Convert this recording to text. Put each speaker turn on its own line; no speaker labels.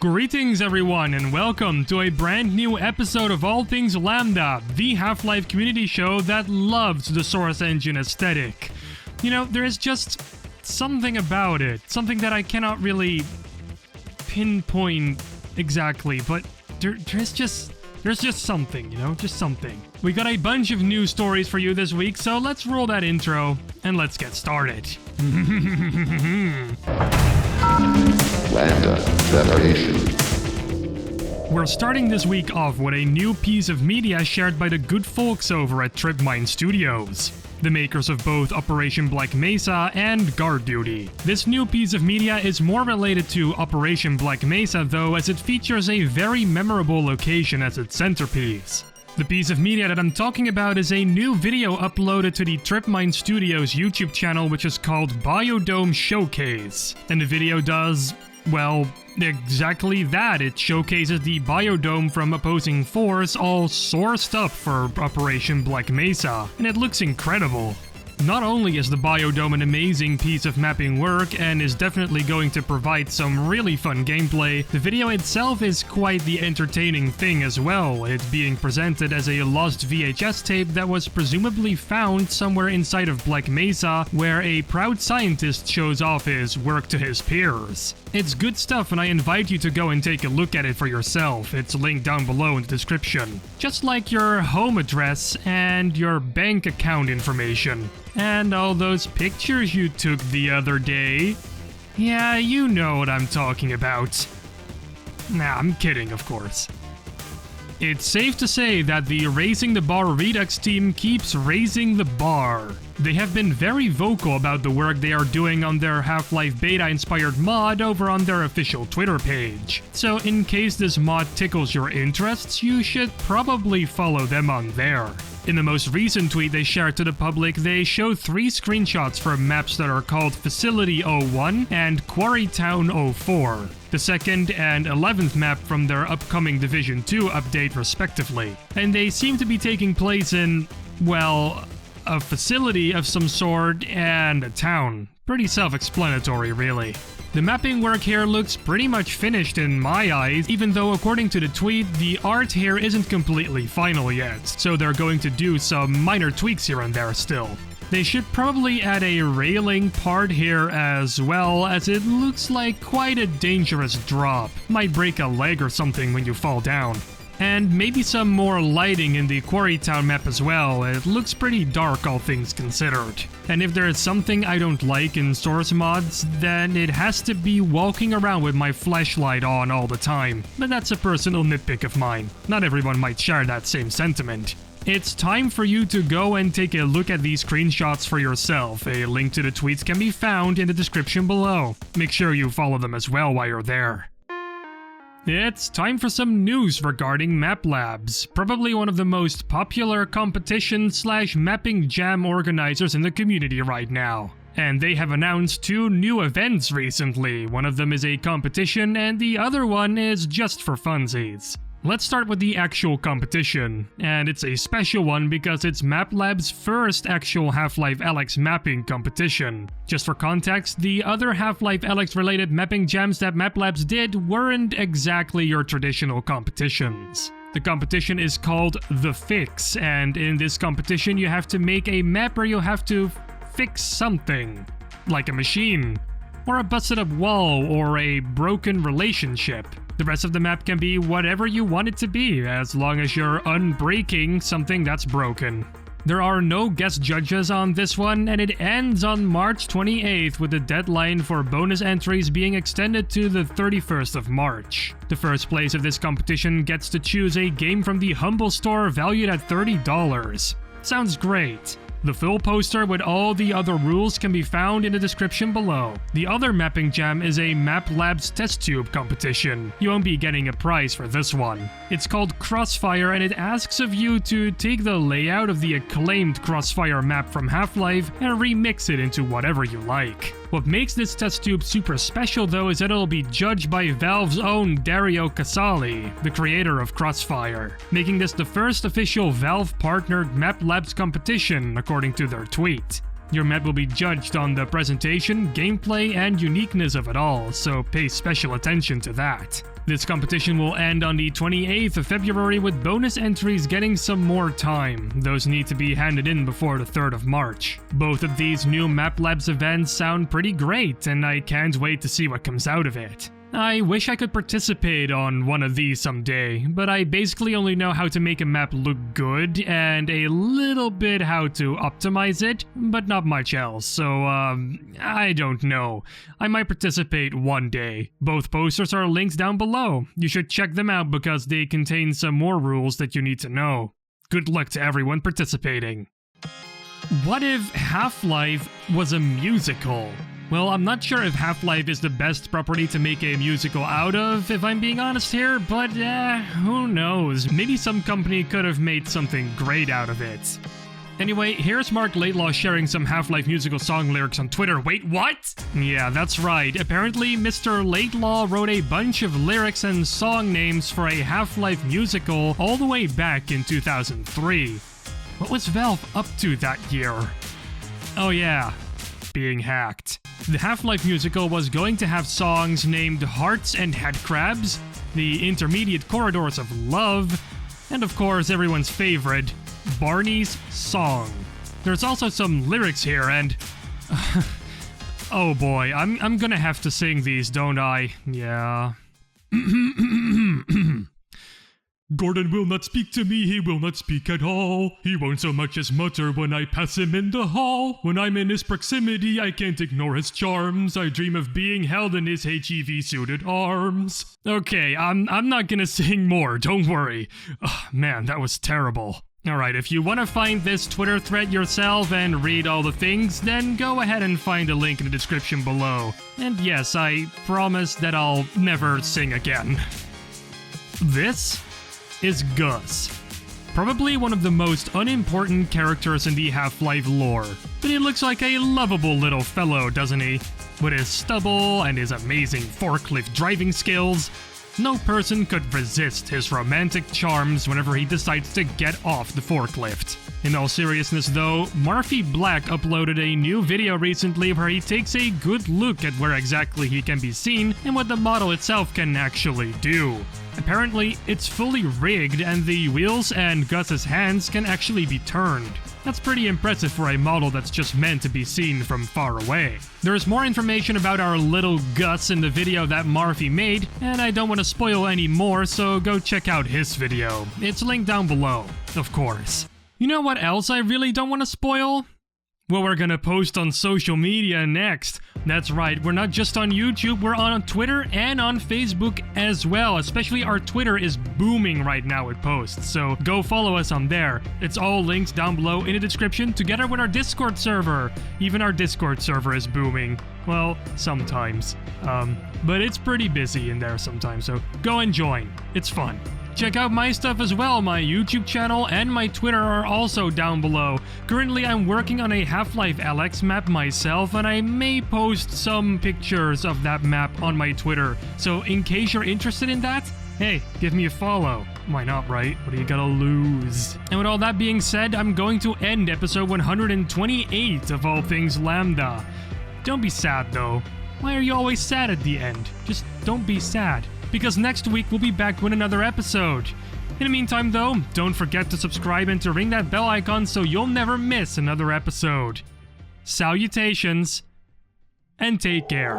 Greetings everyone and welcome to a brand new episode of All Things Lambda, the Half-Life community show that loves the Source Engine aesthetic. You know, there is just something about it, something that I cannot really pinpoint exactly, but there's just something, you know, just something. We got a bunch of news stories for you this week, so let's roll that intro and let's get started.
LambdaGeneration.
We're starting this week off with a new piece of media shared by the good folks over at Tripmine Studios, the makers of both Operation Black Mesa and Guard Duty. This new piece of media is more related to Operation Black Mesa though, as it features a very memorable location as its centerpiece. The piece of media that I'm talking about is a new video uploaded to the Tripmine Studios YouTube channel, which is called Biodome Showcase. And the video does, well, exactly that. It showcases the Biodome from Opposing Force all sourced up for Operation Black Mesa, and it looks incredible. Not only is the Biodome an amazing piece of mapping work and is definitely going to provide some really fun gameplay, the video itself is quite the entertaining thing as well, it being presented as a lost VHS tape that was presumably found somewhere inside of Black Mesa, where a proud scientist shows off his work to his peers. It's good stuff and I invite you to go and take a look at it for yourself. It's linked down below in the description. Just like your home address and your bank account information. And all those pictures you took the other day. Yeah, you know what I'm talking about. Nah, I'm kidding, of course. It's safe to say that the Raising the Bar Redux team keeps raising the bar. They have been very vocal about the work they are doing on their Half-Life beta-inspired mod over on their official Twitter page. So in case this mod tickles your interests, you should probably follow them on there. In the most recent tweet they shared to the public, they show 3 screenshots from maps that are called Facility 01 and Quarry Town 04, the 2nd and 11th map from their upcoming Division 2 update respectively. And they seem to be taking place in, well, a facility of some sort and a town. Pretty self-explanatory, really. The mapping work here looks pretty much finished in my eyes, even though according to the tweet, the art here isn't completely final yet, so they're going to do some minor tweaks here and there still. They should probably add a railing part here as well, as it looks like quite a dangerous drop. Might break a leg or something when you fall down. And maybe some more lighting in the Quarry Town map as well. It looks pretty dark, all things considered. And if there is something I don't like in source mods, then it has to be walking around with my flashlight on all the time. But that's a personal nitpick of mine. Not everyone might share that same sentiment. It's time for you to go and take a look at these screenshots for yourself. A link to the tweets can be found in the description below. Make sure you follow them as well while you're there. It's time for some news regarding Map Labs, probably one of the most popular competition/mapping jam organizers in the community right now. And they have announced 2 new events recently. One of them is a competition and the other one is just for funsies. Let's start with the actual competition, and it's a special one because it's MapLab's first actual Half-Life Alyx mapping competition. Just for context, the other Half-Life Alyx related mapping jams that MapLabs did weren't exactly your traditional competitions. The competition is called The Fix, and in this competition you have to make a map where you have to fix something, like a machine, or a busted up wall, or a broken relationship. The rest of the map can be whatever you want it to be, as long as you're unbreaking something that's broken. There are no guest judges on this one, and it ends on March 28th with the deadline for bonus entries being extended to the 31st of March. The first place of this competition gets to choose a game from the Humble Store valued at $30. Sounds great. The full poster with all the other rules can be found in the description below. The other mapping jam is a Map Labs test tube competition. You won't be getting a prize for this one. It's called Crossfire and it asks of you to take the layout of the acclaimed Crossfire map from Half-Life and remix it into whatever you like. What makes this test tube super special though is that it'll be judged by Valve's own Dario Casali, the creator of Crossfire, making this the first official Valve-partnered Map Labs competition according to their tweet. Your map will be judged on the presentation, gameplay, and uniqueness of it all, so pay special attention to that. This competition will end on the 28th of February with bonus entries getting some more time. Those need to be handed in before the 3rd of March. Both of these new Map Labs events sound pretty great, and I can't wait to see what comes out of it. I wish I could participate on one of these someday, but I basically only know how to make a map look good and a little bit how to optimize it, but not much else, so I don't know. I might participate one day. Both posters are linked down below. You should check them out because they contain some more rules that you need to know. Good luck to everyone participating. What if Half-Life was a musical? Well, I'm not sure if Half-Life is the best property to make a musical out of, if I'm being honest here, but who knows? Maybe some company could have made something great out of it. Anyway, here's Marc Laidlaw sharing some Half-Life musical song lyrics on Twitter. Wait, what? Yeah, that's right. Apparently, Mr. Laidlaw wrote a bunch of lyrics and song names for a Half-Life musical all the way back in 2003. What was Valve up to that year? Oh yeah, being hacked. The Half-Life musical was going to have songs named Hearts and Headcrabs, The Intermediate Corridors of Love, and of course everyone's favorite, Barney's Song. There's also some lyrics here and... oh boy, I'm gonna have to sing these, don't I? Yeah. Gordon will not speak to me, he will not speak at all. He won't so much as mutter when I pass him in the hall. When I'm in his proximity, I can't ignore his charms. I dream of being held in his HEV-suited arms. Okay, I'm not gonna sing more, don't worry. Oh, man, that was terrible. Alright, if you want to find this Twitter thread yourself and read all the things, then go ahead and find a link in the description below. And yes, I promise that I'll never sing again. This is Gus. Probably one of the most unimportant characters in the Half-Life lore. But he looks like a lovable little fellow, doesn't he? With his stubble and his amazing forklift driving skills, no person could resist his romantic charms whenever he decides to get off the forklift. In all seriousness though, Murphy Black uploaded a new video recently where he takes a good look at where exactly he can be seen and what the model itself can actually do. Apparently, it's fully rigged and the wheels and Gus's hands can actually be turned. That's pretty impressive for a model that's just meant to be seen from far away. There's more information about our little Gus in the video that Murphy made, and I don't want to spoil any more, so go check out his video. It's linked down below, of course. You know what else I really don't want to spoil? What we're gonna post on social media next. That's right, we're not just on YouTube, we're on Twitter and on Facebook as well. Especially our Twitter is booming right now with posts, so go follow us on there. It's all linked down below in the description together with our Discord server. Even our Discord server is booming. Well, sometimes. But it's pretty busy in there sometimes, so go and join. It's fun. Check out my stuff as well, my YouTube channel and my Twitter are also down below. Currently I'm working on a Half-Life Alyx map myself and I may post some pictures of that map on my Twitter. So in case you're interested in that, hey, give me a follow. Why not, right? What do you gotta lose? And with all that being said, I'm going to end episode 128 of All Things Lambda. Don't be sad though. Why are you always sad at the end? Just don't be sad. Because next week we'll be back with another episode. In the meantime though, don't forget to subscribe and to ring that bell icon so you'll never miss another episode. Salutations, and take care.